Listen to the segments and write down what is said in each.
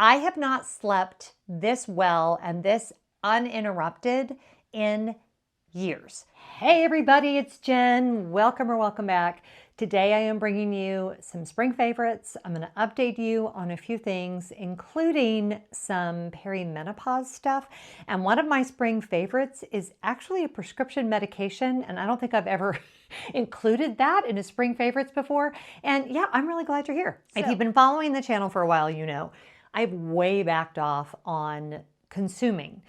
I have not slept this well and this uninterrupted in years. Hey everybody, it's Jen. Welcome or welcome back. Today I am bringing you some spring favorites. I'm going to update you on a few things, including some perimenopause stuff. And one of my spring favorites is actually a prescription medication, and I don't think I've ever included that in a spring favorites before. And yeah, I'm really glad you're here. If you've been following the channel for a while, you know I've way backed off on consuming.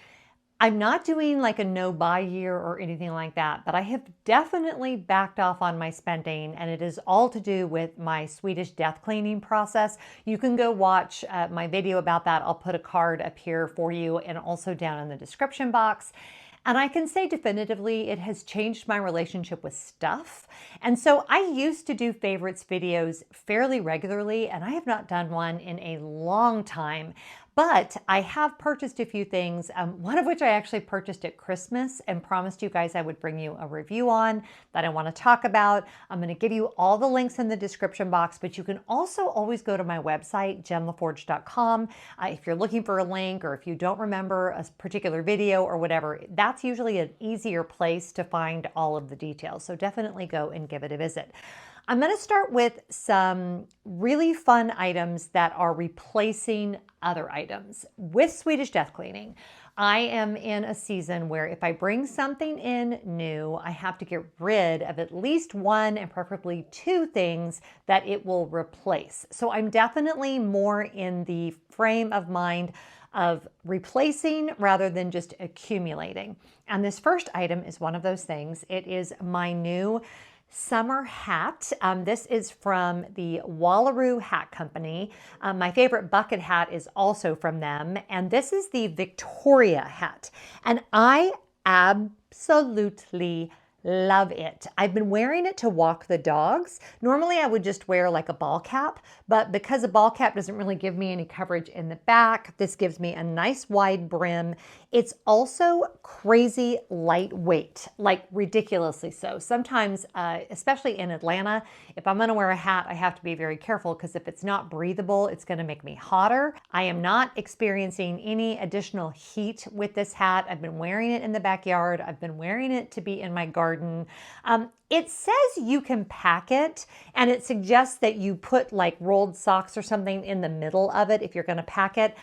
I'm not doing like a no buy year or anything like that, but I have definitely backed off on my spending, and it is all to do with my Swedish death cleaning process. You can go watch my video about that. I'll put a card up here for you and also down in the description box. And I can say definitively it has changed my relationship with stuff. And so I used to do favorites videos fairly regularly, and I have not done one in a long time. But I have purchased a few things, one of which I actually purchased at Christmas and promised you guys I would bring you a review on that I want to talk about. I'm going to give you all the links in the description box, but you can also always go to my website, jenlefforge.com. If you're looking for a link, or if you don't remember a particular video or whatever, that's usually an easier place to find all of the details. So definitely go and give it a visit. I'm going to start with some really fun items that are replacing other items. With Swedish death cleaning, I am in a season where if I bring something in new, I have to get rid of at least one and preferably two things that it will replace. So I'm definitely more in the frame of mind of replacing rather than just accumulating. And this first item is one of those things. It is my new summer hat. This is from the Wallaroo Hat Company. My favorite bucket hat is also from them. And this is the Victoria hat. And I absolutely love it. I've been wearing it to walk the dogs. Normally I would just wear like a ball cap, but because a ball cap doesn't really give me any coverage in the back, this gives me a nice wide brim. It's also crazy lightweight, like ridiculously so. Sometimes, especially in Atlanta, if I'm gonna wear a hat, I have to be very careful because if it's not breathable, it's gonna make me hotter. I am not experiencing any additional heat with this hat. I've been wearing it in the backyard. I've been wearing it to be in my garden. It says you can pack it, and it suggests that you put like rolled socks or something in the middle of it if you're gonna pack it.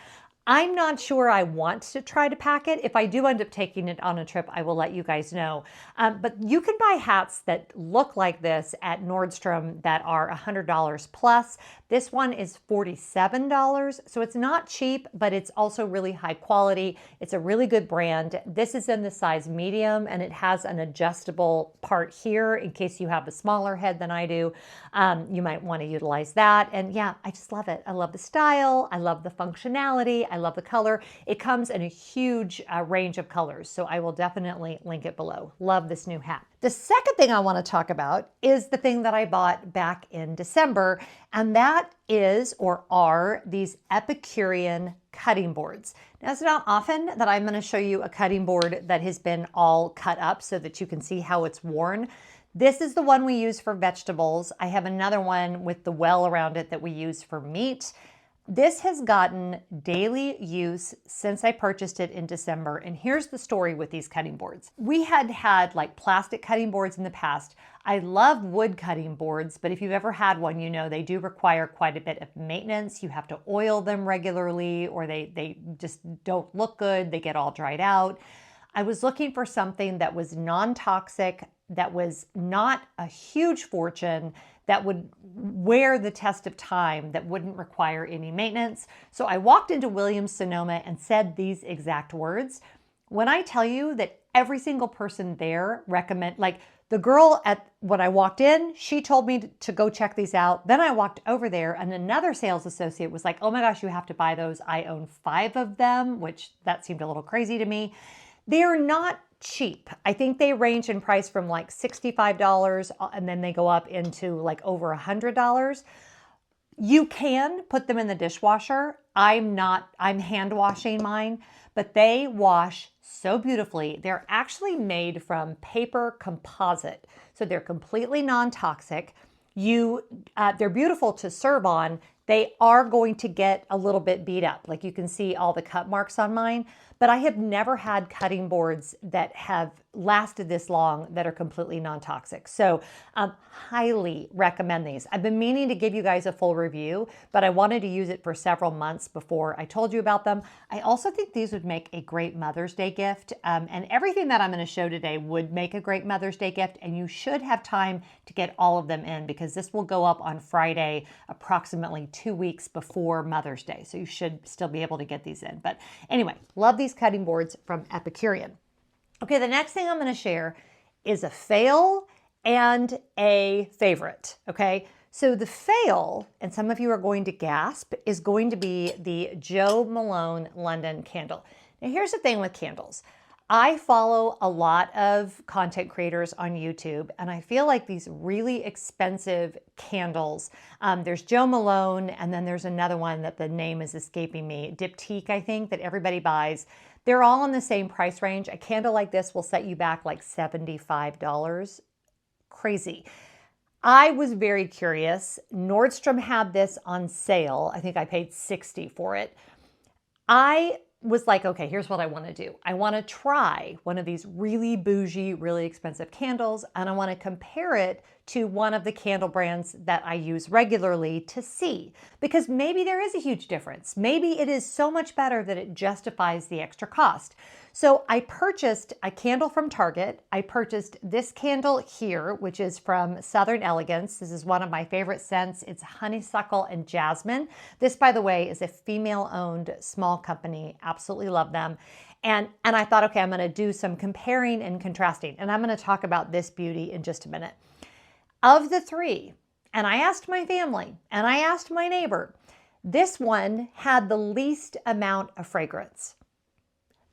I'm not sure I want to try to pack it. If I do end up taking it on a trip, I will let you guys know. But you can buy hats that look like this at Nordstrom that are $100 plus. This one is $47, so it's not cheap, but it's also really high quality. It's a really good brand. This is in the size medium, and it has an adjustable part here in case you have a smaller head than I do. You might want to utilize that. And yeah, I just love it. I love the style. I love the functionality. I love the color. It comes in a huge range of colors, so I will definitely link it below. Love this new hat. The second thing I want to talk about is the thing that I bought back in December, and that is or are these Epicurean cutting boards. Now, it's not often that I'm going to show you a cutting board that has been all cut up so that you can see how it's worn. This is the one we use for vegetables. I have another one with the well around it that we use for meat. This has gotten daily use since I purchased it in December. And here's the story with these cutting boards. We had like plastic cutting boards in the past. I love wood cutting boards, but if you've ever had one, you know they do require quite a bit of maintenance. You have to oil them regularly, or they just don't look good. They get all dried out. I was looking for something that was non-toxic, that was not a huge fortune, that would wear the test of time, that wouldn't require any maintenance. So I walked into Williams-Sonoma and said these exact words. When I tell you that every single person there like the girl when I walked in, she told me to go check these out. Then I walked over there and another sales associate was like, oh my gosh, you have to buy those. I own 5 of them, which that seemed a little crazy to me. They're not cheap. I think they range in price from like $65 and then they go up into like over $100. You can put them in the dishwasher. I'm hand washing mine, but they wash so beautifully. They're actually made from paper composite. So they're completely non-toxic. They're beautiful to serve on. They are going to get a little bit beat up. Like you can see all the cut marks on mine, but I have never had cutting boards that have lasted this long that are completely non-toxic. So highly recommend these. I've been meaning to give you guys a full review, but I wanted to use it for several months before I told you about them. I also think these would make a great Mother's Day gift, and everything that I'm going to show today would make a great Mother's Day gift, and you should have time to get all of them in because this will go up on Friday, approximately 2 weeks before Mother's Day. So you should still be able to get these in. But anyway, love these cutting boards from Epicurean. Okay, the next thing I'm going to share is a fail and a favorite. Okay, so the fail, and some of you are going to gasp, is going to be the Jo Malone London candle. Now, here's the thing with candles. I follow a lot of content creators on YouTube, and I feel like these really expensive candles, there's Jo Malone, and then there's another one that the name is escaping me, Diptyque, I think, that everybody buys. They're all in the same price range. A candle like this will set you back like $75. Crazy. I was very curious. Nordstrom had this on sale. I think I paid $60 for it. I was like, okay, here's what I want to do. I want to try one of these really bougie, really expensive candles, and I want to compare it to one of the candle brands that I use regularly to see, because maybe there is a huge difference. Maybe it is so much better that it justifies the extra cost. So I purchased a candle from Target. I purchased this candle here, which is from Southern Elegance. This is one of my favorite scents. It's honeysuckle and jasmine. This, by the way, is a female-owned small company. Absolutely love them. And I thought, okay, I'm going to do some comparing and contrasting, and I'm going to talk about this beauty in just a minute. Of the three, and I asked my family, and I asked my neighbor, this one had the least amount of fragrance.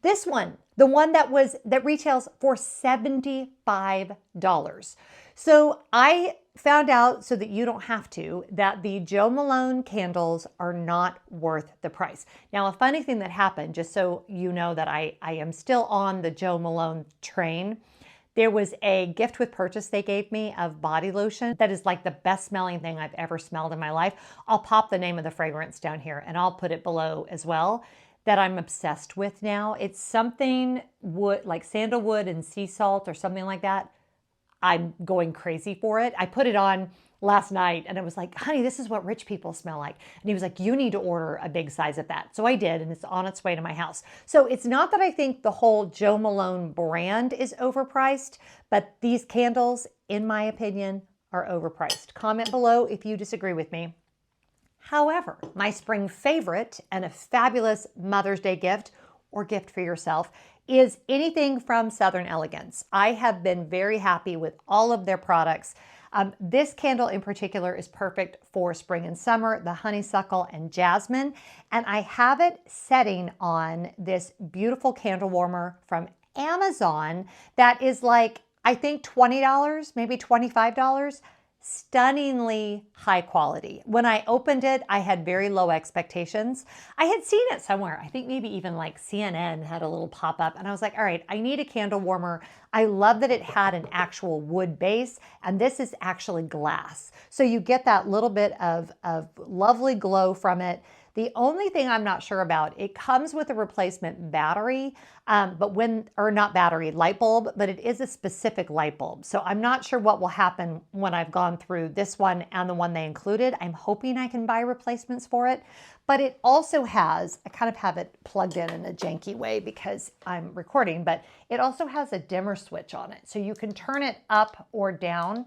This one, the one that retails for $75. So I found out, so that you don't have to, that the Jo Malone candles are not worth the price. Now, a funny thing that happened, just so you know that I am still on the Jo Malone train, there was a gift with purchase they gave me of body lotion that is like the best smelling thing I've ever smelled in my life. I'll pop the name of the fragrance down here and I'll put it below as well, that I'm obsessed with now. It's something wood, like sandalwood and sea salt or something like that. I'm going crazy for it. I put it on last night and I was like, honey, this is what rich people smell like. And he was like, you need to order a big size of that. So I did, and it's on its way to my house. So it's not that I think the whole Jo Malone brand is overpriced, but these candles, in my opinion, are overpriced. Comment below if you disagree with me. However, my spring favorite and a fabulous Mother's Day gift or gift for yourself is anything from Southern Elegance. I have been very happy with all of their products. This candle in particular is perfect for spring and summer, the honeysuckle and jasmine. And I have it setting on this beautiful candle warmer from Amazon that is like, I think $20, maybe $25. Stunningly high quality. When I opened it, I had very low expectations. I had seen it somewhere. I think maybe even like CNN had a little pop up, and I was like, all right, I need a candle warmer. I love that it had an actual wood base, and this is actually glass. So you get that little bit of lovely glow from it. The only thing I'm not sure about, it comes with a replacement battery, light bulb, but it is a specific light bulb. So I'm not sure what will happen when I've gone through this one and the one they included. I'm hoping I can buy replacements for it, but it also has, I kind of have it plugged in a janky way because I'm recording, but it also has a dimmer switch on it. So you can turn it up or down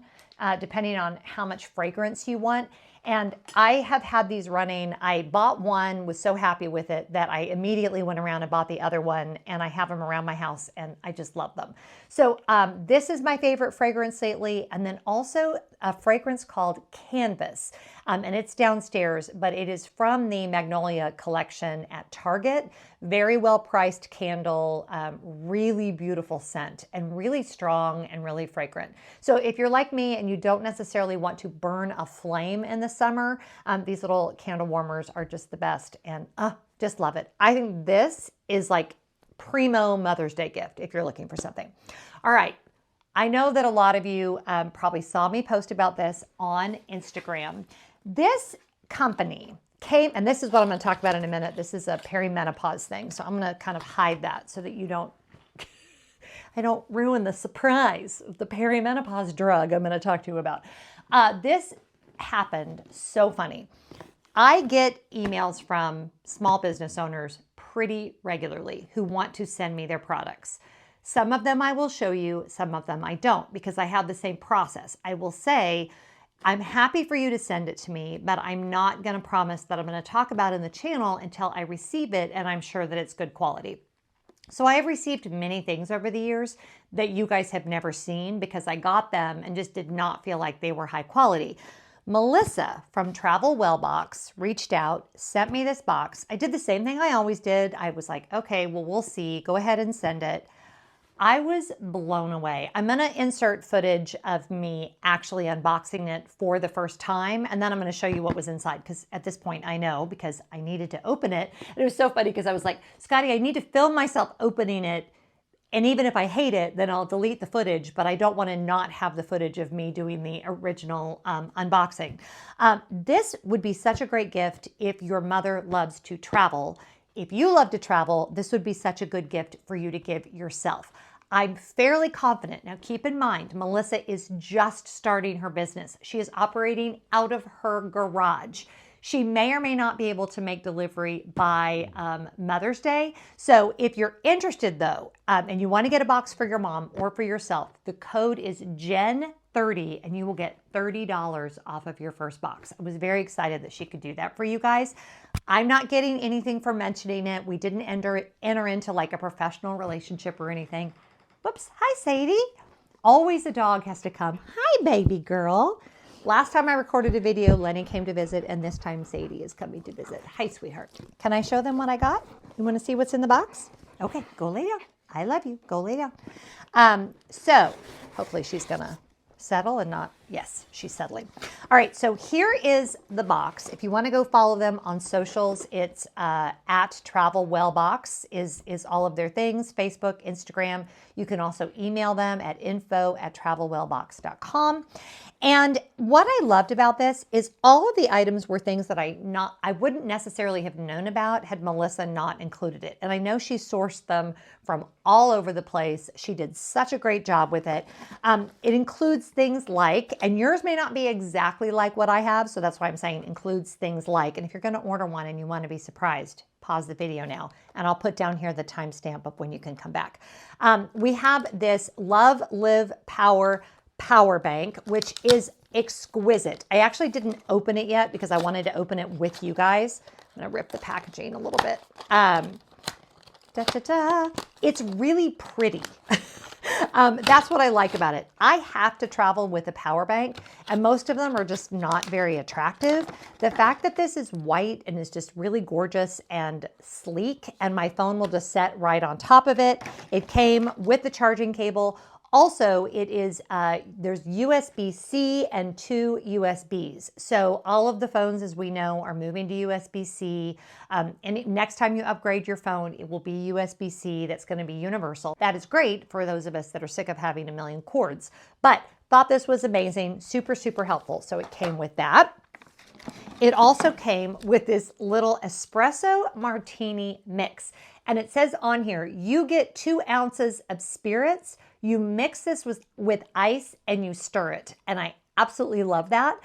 depending on how much fragrance you want. And I have had these running. I bought one, was so happy with it that I immediately went around and bought the other one, and I have them around my house and I just love them. So this is my favorite fragrance lately. And then also a fragrance called Canvas. And it's downstairs, but it is from the Magnolia collection at Target. Very well priced candle, really beautiful scent and really strong and really fragrant. So if you're like me and you don't necessarily want to burn a flame in the summer, these little candle warmers are just the best, and just love it. I think this is like primo Mother's Day gift if you're looking for something. All right. I know that a lot of you probably saw me post about this on Instagram. This company came, and this is what I'm going to talk about in a minute. This is a perimenopause thing, so I'm going to kind of hide that so that I don't ruin the surprise of the perimenopause drug I'm going to talk to you about. This happened so funny. I get emails from small business owners pretty regularly who want to send me their products. Some of them I will show you, some of them I don't, because I have the same process. I will say, I'm happy for you to send it to me, but I'm not going to promise that I'm going to talk about it in the channel until I receive it and I'm sure that it's good quality. So I have received many things over the years that you guys have never seen because I got them and just did not feel like they were high quality. Melissa from Travel Wellbox reached out, sent me this box. I did the same thing I always did. I was like, okay, well, we'll see. Go ahead and send it. I was blown away. I'm going to insert footage of me actually unboxing it for the first time, and then I'm going to show you what was inside, because at this point I know, because I needed to open it. And it was so funny because I was like, Scotty, I need to film myself opening it, and even if I hate it, then I'll delete the footage, but I don't want to not have the footage of me doing the original unboxing. This would be such a great gift if your mother loves to travel. If you love to travel, this would be such a good gift for you to give yourself. I'm fairly confident. Now keep in mind, Melissa is just starting her business. She is operating out of her garage. She may or may not be able to make delivery by Mother's Day. So if you're interested though, and you want to get a box for your mom or for yourself, the code is GEN30 and you will get $30 off of your first box. I was very excited that she could do that for you guys. I'm not getting anything for mentioning it. We didn't enter into like a professional relationship or anything. Whoops. Hi, Sadie. Always a dog has to come. Hi, baby girl. Last time I recorded a video, Lenny came to visit, and this time Sadie is coming to visit. Hi, sweetheart. Can I show them what I got? You want to see what's in the box? Okay, go lay down. I love you. Go lay down. So hopefully she's going to settle and not, yes, she's settling. All right, so here is the box. If you want to go follow them on socials, it's at Travel Wellbox is all of their things, Facebook, Instagram. You can also email them at info@travelwellbox.com. And what I loved about this is all of the items were things that I wouldn't necessarily have known about had Melissa not included it. And I know she sourced them from all over the place. She did such a great job with it. It includes things like, and yours may not be exactly like what I have, so that's why I'm saying includes things like, and if you're going to order one and you want to be surprised, pause the video now, and I'll put down here the timestamp of when you can come back. We have this Love, Live, Power bank, which is exquisite. I actually didn't open it yet because I wanted to open it with you guys. I'm going to rip the packaging a little bit. It's really pretty. That's what I like about it. I have to travel with a power bank, and most of them are just not very attractive. The fact that this is white and is just really gorgeous and sleek, and my phone will just set right on top of it. It came with the charging cable. Also, it is, there's USB-C and 2 USBs. So all of the phones, as we know, are moving to USB-C. And next time you upgrade your phone, it will be USB-C. That's going to be universal. That is great for those of us that are sick of having a million cords. But thought this was amazing, super, super helpful. So it came with that. It also came with this little espresso martini mix. And it says on here, you get 2 ounces of spirits. You mix this with ice and you stir it. And I absolutely love that.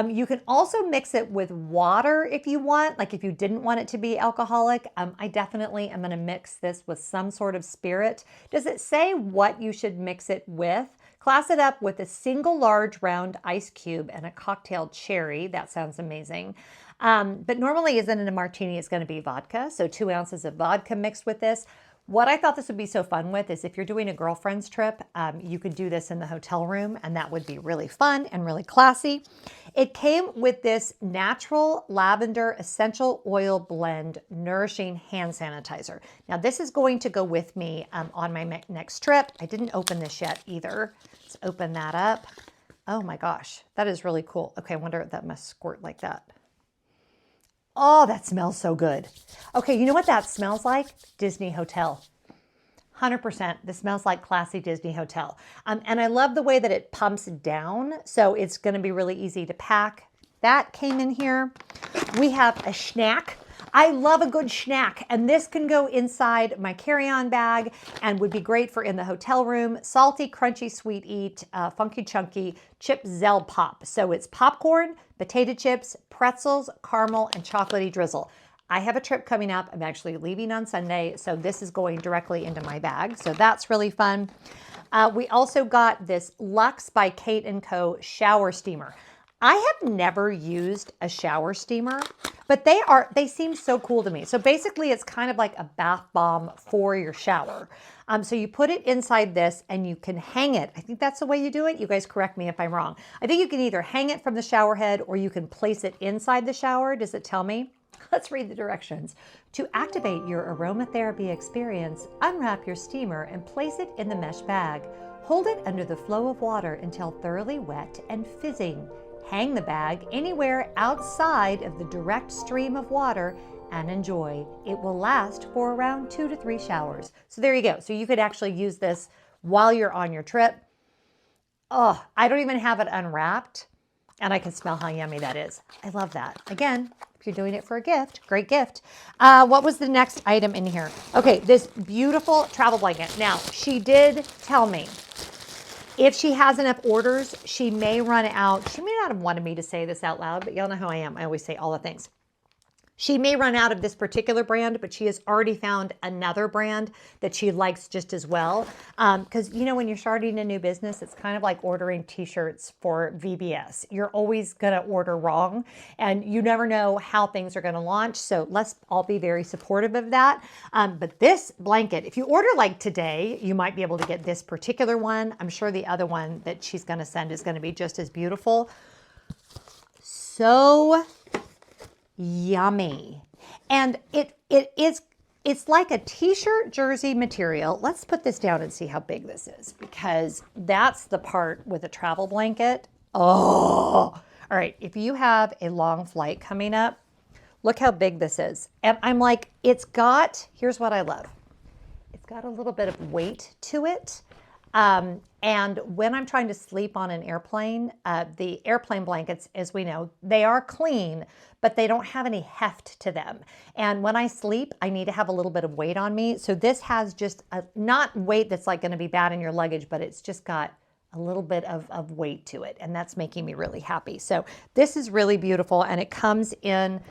You can also mix it with water if you want, like if you didn't want it to be alcoholic. I definitely am going to mix this with some sort of spirit. Does it say what you should mix it with? Class it up with a single large round ice cube and a cocktail cherry. That sounds amazing. But normally isn't in a martini, it's going to be vodka. So 2 ounces of vodka mixed with this. What I thought this would be so fun with is if you're doing a girlfriend's trip, you could do this in the hotel room and that would be really fun and really classy. It came with this natural lavender essential oil blend nourishing hand sanitizer. Now this is going to go with me on my next trip. I didn't open this yet either. Let's open that up. Oh my gosh, that is really cool. Okay, I wonder if that must squirt like that. Oh, that smells so good. Okay, you know what that smells like? Disney Hotel. 100%. This smells like classy Disney Hotel. And I love the way that it pumps down. So it's going to be really easy to pack. That came in here. We have a snack. I love a good snack, and this can go inside my carry-on bag and would be great for in the hotel room. Salty, crunchy, sweet eat, funky, chunky, chip Zell Pop. So it's popcorn, potato chips, pretzels, caramel, and chocolatey drizzle. I have a trip coming up. I'm actually leaving on Sunday, so this is going directly into my bag. So that's really fun. We also got this Luxe by Kate & Co. shower steamer. I have never used a shower steamer, but they seem so cool to me. So basically it's kind of like a bath bomb for your shower. So you put it inside this and you can hang it. I think that's the way you do it. You guys correct me if I'm wrong. I think you can either hang it from the shower head or you can place it inside the shower. Does it tell me? Let's read the directions. To activate your aromatherapy experience, unwrap your steamer and place it in the mesh bag. Hold it under the flow of water until thoroughly wet and fizzing. Hang the bag anywhere outside of the direct stream of water and enjoy. It will last for around 2 to 3 showers. So there you go. So you could actually use this while you're on your trip. Oh, I don't even have it unwrapped, and I can smell how yummy that is. I love that. Again, if you're doing it for a gift, great gift. What was the next item in here? Okay, this beautiful travel blanket. Now, she did tell me if she has enough orders, she may run out. She may not have wanted me to say this out loud, but y'all know how I am. I always say all the things. She may run out of this particular brand, but she has already found another brand that she likes just as well. Because, you know, when you're starting a new business, it's kind of like ordering t-shirts for VBS. You're always going to order wrong, and you never know how things are going to launch. So let's all be very supportive of that. But this blanket, if you order like today, you might be able to get this particular one. I'm sure the other one that she's going to send is going to be just as beautiful. So yummy. And it's like a t-shirt jersey material. Let's put this down and see how big this is, because that's the part with a travel blanket. Oh, all right. If you have a long flight coming up, look how big this is. And I'm like, here's what I love. It's got a little bit of weight to it. And when I'm trying to sleep on an airplane, the airplane blankets, as we know, they are clean, but they don't have any heft to them. And when I sleep, I need to have a little bit of weight on me. So this has just not weight that's like going to be bad in your luggage, but it's just got a little bit of weight to it. And that's making me really happy. So this is really beautiful. And it comes in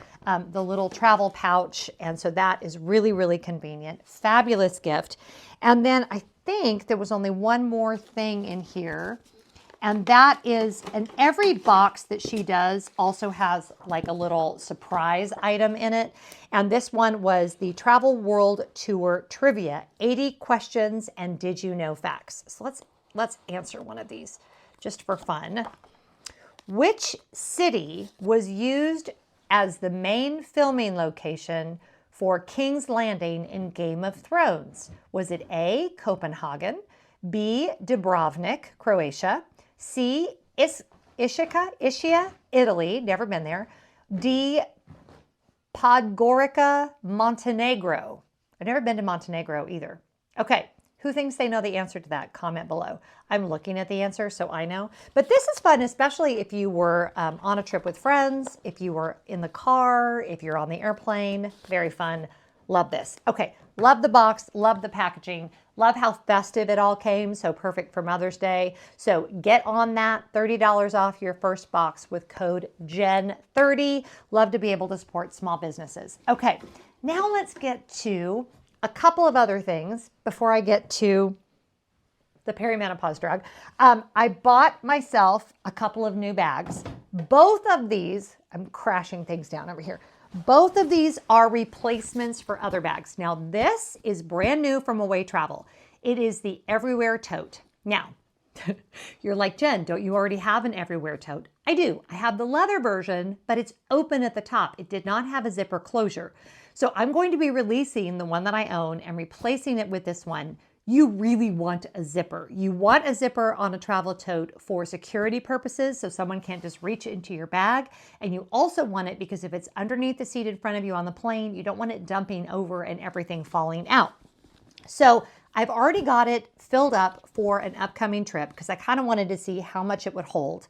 the little travel pouch. And so that is really, really convenient. Fabulous gift. And then I think there was only one more thing in here, and that is, and every box that she does also has like a little surprise item in it. And this one was the Travel World Tour Trivia, 80 questions and did you know facts. So let's answer one of these just for fun. Which city was used as the main filming location for King's Landing in Game of Thrones? Was it A, Copenhagen, B, Dubrovnik, Croatia, C, Ischia, Italy, never been there, D, Podgorica, Montenegro? I've never been to Montenegro either. Okay, who thinks they know the answer to that? Comment below. I'm looking at the answer, so I know. But this is fun, especially if you were on a trip with friends, if you were in the car, if you're on the airplane. Very fun. Love this. Okay, love the box, love the packaging, love how festive it all came, so perfect for Mother's Day. So get on that, $30 off your first box with code GEN30. Love to be able to support small businesses. Okay, now let's get to a couple of other things before I get to the perimenopause drug. I bought myself a couple of new bags. Both of these, I'm crashing things down over here. Both of these are replacements for other bags. Now this is brand new from Away Travel. It is the Everywhere Tote. Now, you're like, Jen, don't you already have an Everywhere Tote? I do. I have the leather version, but it's open at the top. It did not have a zipper closure. So I'm going to be releasing the one that I own and replacing it with this one. You really want a zipper. You want a zipper on a travel tote for security purposes, so someone can't just reach into your bag. And you also want it because if it's underneath the seat in front of you on the plane, you don't want it dumping over and everything falling out. So I've already got it filled up for an upcoming trip because I kind of wanted to see how much it would hold.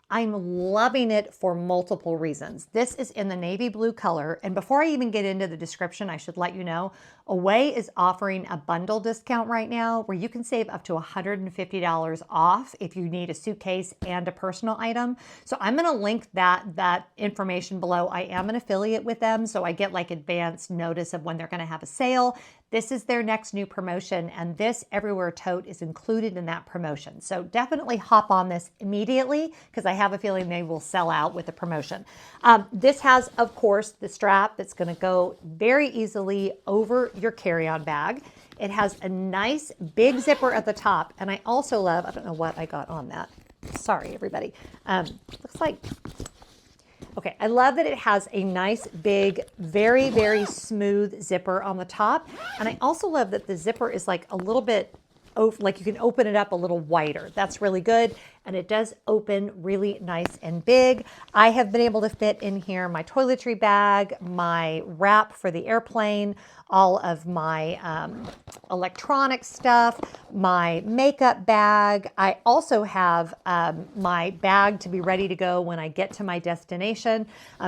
I'm loving it for multiple reasons. This is in the navy blue color. And before I even get into the description, I should let you know, Away is offering a bundle discount right now where you can save up to $150 off if you need a suitcase and a personal item. So I'm going to link that information below. I am an affiliate with them, so I get like advance notice of when they're going to have a sale. This is their next new promotion, and this Everywhere tote is included in that promotion. So definitely hop on this immediately because I have a feeling they will sell out with the promotion. This has, of course, the strap that's going to go very easily over your carry-on bag. It has a nice big zipper at the top, and I also love, I don't know what I got on that. Sorry, everybody. Looks like... Okay, I love that it has a nice big, very, very smooth zipper on the top. And I also love that the zipper is like a little bit, like you can open it up a little wider. That's really good. And it does open really nice and big. I have been able to fit in here my toiletry bag, my wrap for the airplane, all of my electronic stuff, my makeup bag. I also have my bag to be ready to go when I get to my destination.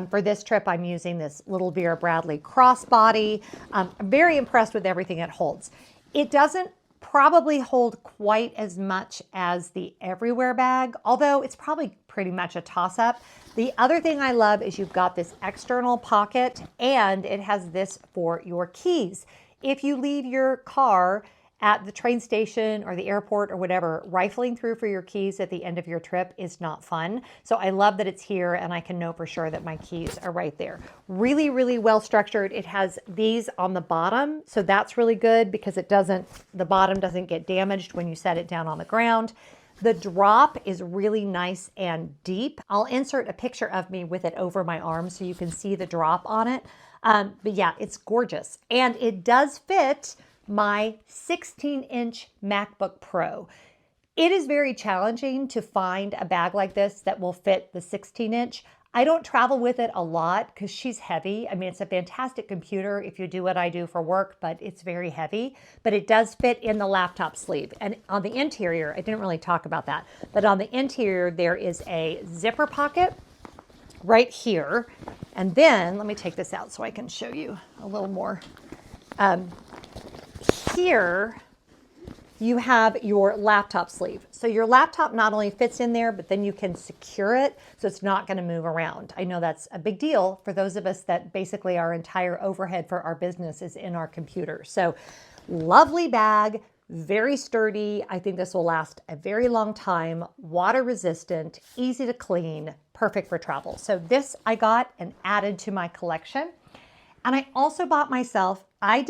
For this trip, I'm using this little Vera Bradley crossbody. I'm very impressed with everything it holds. It doesn't probably hold quite as much as the Everywhere bag, although it's probably pretty much a toss-up. The other thing I love is you've got this external pocket and it has this for your keys. If you leave your car at the train station or the airport or whatever, rifling through for your keys at the end of your trip is not fun. So I love that it's here and I can know for sure that my keys are right there. Really, really well structured. It has these on the bottom. So that's really good because the bottom doesn't get damaged when you set it down on the ground. The drop is really nice and deep. I'll insert a picture of me with it over my arm so you can see the drop on it. But yeah, it's gorgeous. And it does fit my 16-inch MacBook Pro. It is very challenging to find a bag like this that will fit the 16-inch. I don't travel with it a lot because she's heavy. I mean, it's a fantastic computer if you do what I do for work, but it's very heavy. But it does fit in the laptop sleeve. And on the interior, I didn't really talk about that, but on the interior, there is a zipper pocket right here. And then, let me take this out so I can show you a little more. Here, you have your laptop sleeve. So your laptop not only fits in there, but then you can secure it so it's not going to move around. I know that's a big deal for those of us that basically our entire overhead for our business is in our computer. So lovely bag, very sturdy. I think this will last a very long time, water resistant, easy to clean, perfect for travel. So this I got and added to my collection. And I also bought myself, I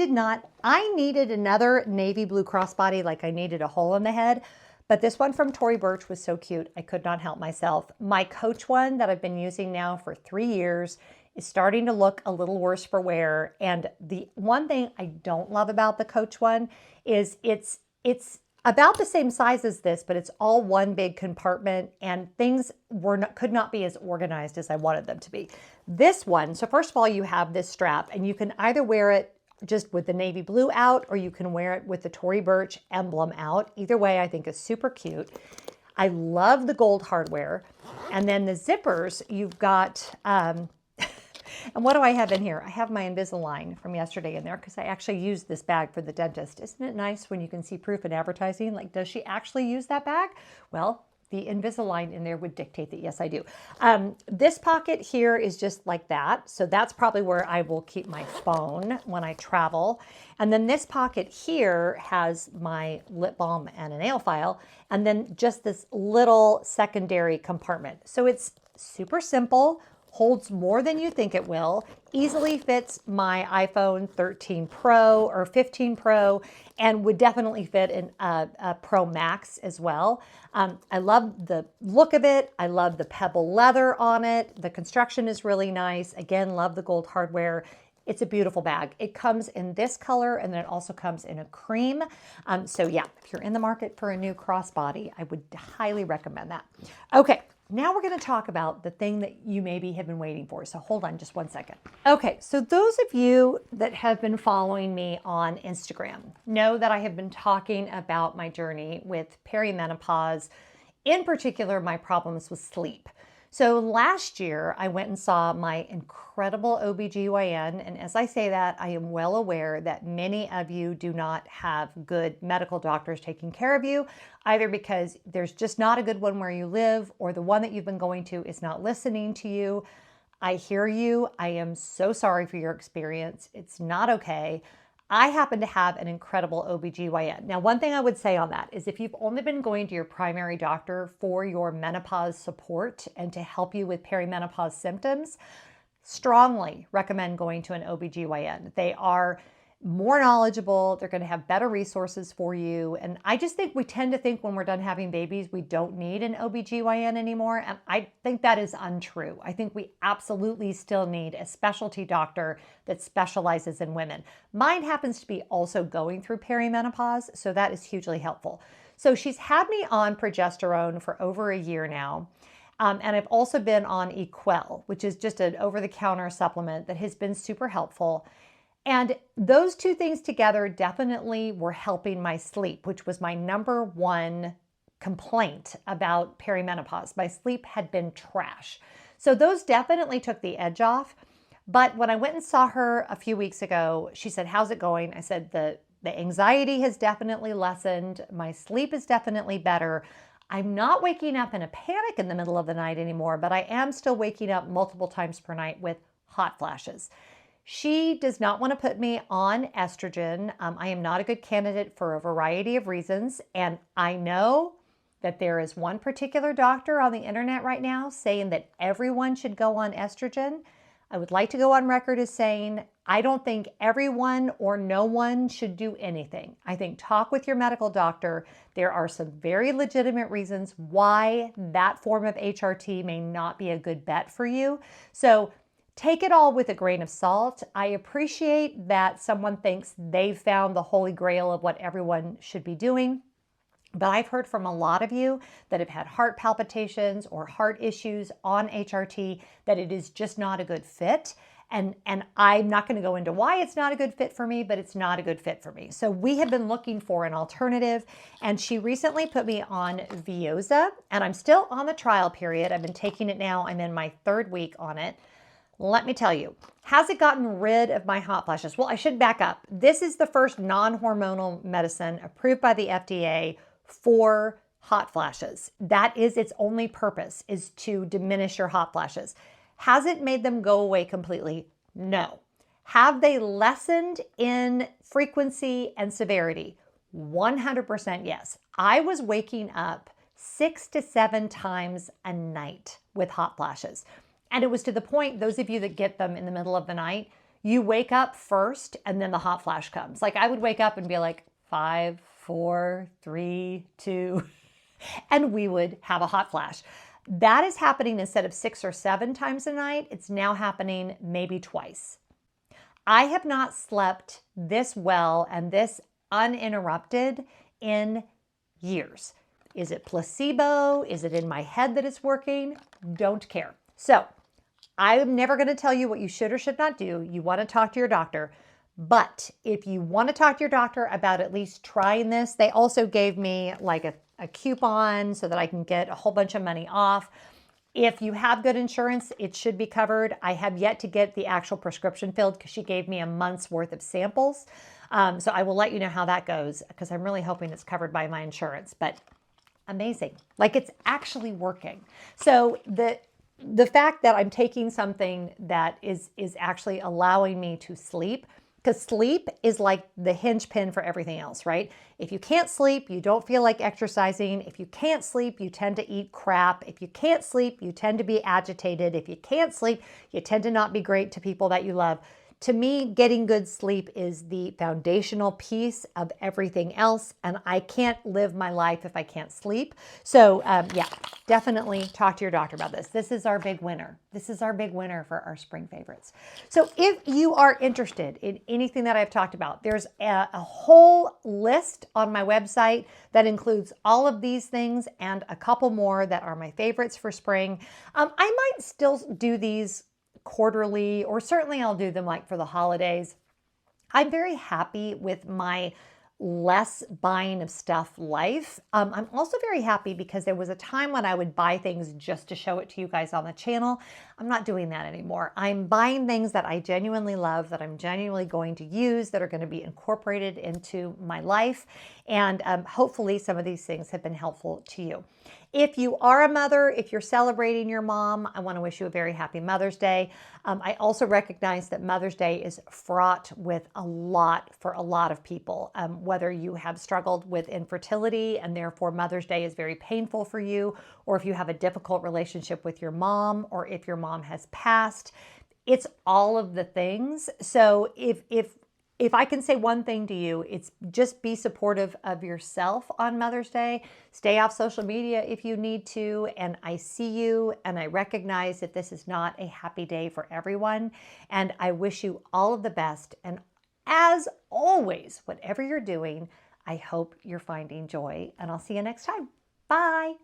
needed another navy blue crossbody, like I needed a hole in the head, but this one from Tory Burch was so cute, I could not help myself. My Coach one that I've been using now for 3 years is starting to look a little worse for wear. And the one thing I don't love about the Coach one is it's about the same size as this, but it's all one big compartment and things could not be as organized as I wanted them to be. This one, so first of all, you have this strap and you can either wear it just with the navy blue out or you can wear it with the Tory Burch emblem out. Either way, I think is super cute. I love the gold hardware. And then the zippers, you've got, and what do I have in here? I have my Invisalign from yesterday in there because I actually used this bag for the dentist. Isn't it nice when you can see proof in advertising? Like, does she actually use that bag? Well, the Invisalign in there would dictate that, yes, I do. This pocket here is just like that. So that's probably where I will keep my phone when I travel. And then this pocket here has my lip balm and a nail file. And then just this little secondary compartment. So it's super simple, holds more than you think it will, easily fits my iPhone 13 Pro or 15 Pro, and would definitely fit in a Pro Max as well. I love the look of it. I love the pebble leather on it. The construction is really nice. Again, love the gold hardware. It's a beautiful bag. It comes in this color and then it also comes in a cream. So yeah, if you're in the market for a new crossbody, I would highly recommend that. Okay. Now we're going to talk about the thing that you maybe have been waiting for. So hold on just 1 second. Okay, so those of you that have been following me on Instagram know that I have been talking about my journey with perimenopause In particular, my problems with sleep. So last year, I went and saw my incredible OBGYN. And as I say that, I am well aware that many of you do not have good medical doctors taking care of you, either because there's just not a good one where you live, or the one that you've been going to is not listening to you. I hear you. I am so sorry for your experience. It's not okay. I happen to have an incredible OBGYN. Now, one thing I would say on that is if you've only been going to your primary doctor for your menopause support and to help you with perimenopause symptoms, strongly recommend going to an OBGYN. They are more knowledgeable. They're going to have better resources for you. And I just think we tend to think when we're done having babies, we don't need an OBGYN anymore. And I think that is untrue. I think we absolutely still need a specialty doctor that specializes in women. Mine happens to be also going through perimenopause, so that is hugely helpful. So she's had me on progesterone for over a year now. And I've also been on Equel, which is just an over-the-counter supplement that has been super helpful. And those two things together definitely were helping my sleep, which was my number one complaint about perimenopause. My sleep had been trash. So those definitely took the edge off. But when I went and saw her a few weeks ago, she said, "How's it going?" I said, the anxiety has definitely lessened. My sleep is definitely better. I'm not waking up in a panic in the middle of the night anymore, but I am still waking up multiple times per night with hot flashes. She does not want to put me on estrogen. I am not a good candidate for a variety of reasons. And I know that there is one particular doctor on the internet right now saying that everyone should go on estrogen. I would like to go on record as saying, I don't think everyone or no one should do anything. I think talk with your medical doctor. There are some very legitimate reasons why that form of HRT may not be a good bet for you. So take it all with a grain of salt. I appreciate that someone thinks they've found the holy grail of what everyone should be doing. But I've heard from a lot of you that have had heart palpitations or heart issues on HRT that it is just not a good fit. And I'm not going to go into why it's not a good fit for me, but it's not a good fit for me. So we have been looking for an alternative, and she recently put me on Veoza, and I'm still on the trial period. I've been taking it now. I'm in my 3rd week on it. Let me tell you, has it gotten rid of my hot flashes? Well, I should back up. This is the first non-hormonal medicine approved by the FDA for hot flashes. That is its only purpose, is to diminish your hot flashes. Has it made them go away completely? No. Have they lessened in frequency and severity? 100% yes. I was waking up 6 to 7 times a night with hot flashes. And it was to the point, those of you that get them in the middle of the night, you wake up first and then the hot flash comes. Like I would wake up and be like 5, 4, 3, 2, and we would have a hot flash. That is happening instead of 6 or 7 times a night. It's now happening maybe twice. I have not slept this well and this uninterrupted in years. Is it placebo? Is it in my head that it's working? Don't care. So I'm never going to tell you what you should or should not do. You want to talk to your doctor. But if you want to talk to your doctor about at least trying this, they also gave me like a coupon so that I can get a whole bunch of money off. If you have good insurance, it should be covered. I have yet to get the actual prescription filled because she gave me a month's worth of samples. So I will let you know how that goes because I'm really hoping it's covered by my insurance. But amazing. Like it's actually working. So the fact that I'm taking something that is actually allowing me to sleep, because sleep is like the hinge pin for everything else, right? If you can't sleep, you don't feel like exercising. If you can't sleep, you tend to eat crap. If you can't sleep, you tend to be agitated. If you can't sleep, you tend to not be great to people that you love. To me, getting good sleep is the foundational piece of everything else, and I can't live my life if I can't sleep. So yeah, definitely talk to your doctor about this. This is our big winner. This is our big winner for our spring favorites. So if you are interested in anything that I've talked about, there's a whole list on my website that includes all of these things and a couple more that are my favorites for spring. I might still do these quarterly, or certainly I'll do them like for the holidays. I'm very happy with my less buying of stuff life. I'm also very happy because there was a time when I would buy things just to show it to you guys on the channel. I'm not doing that anymore. I'm buying things that I genuinely love, that I'm genuinely going to use, that are going to be incorporated into my life. And hopefully some of these things have been helpful to you. If you are a mother, if you're celebrating your mom, I want to wish you a very happy Mother's Day. I also recognize that Mother's Day is fraught with a lot for a lot of people. Whether you have struggled with infertility and therefore Mother's Day is very painful for you, or if you have a difficult relationship with your mom, or if your mom has passed, it's all of the things. So if I can say one thing to you, it's just be supportive of yourself on Mother's Day. Stay off social media if you need to. And I see you and I recognize that this is not a happy day for everyone. And I wish you all of the best. And as always, whatever you're doing, I hope you're finding joy. And I'll see you next time. Bye.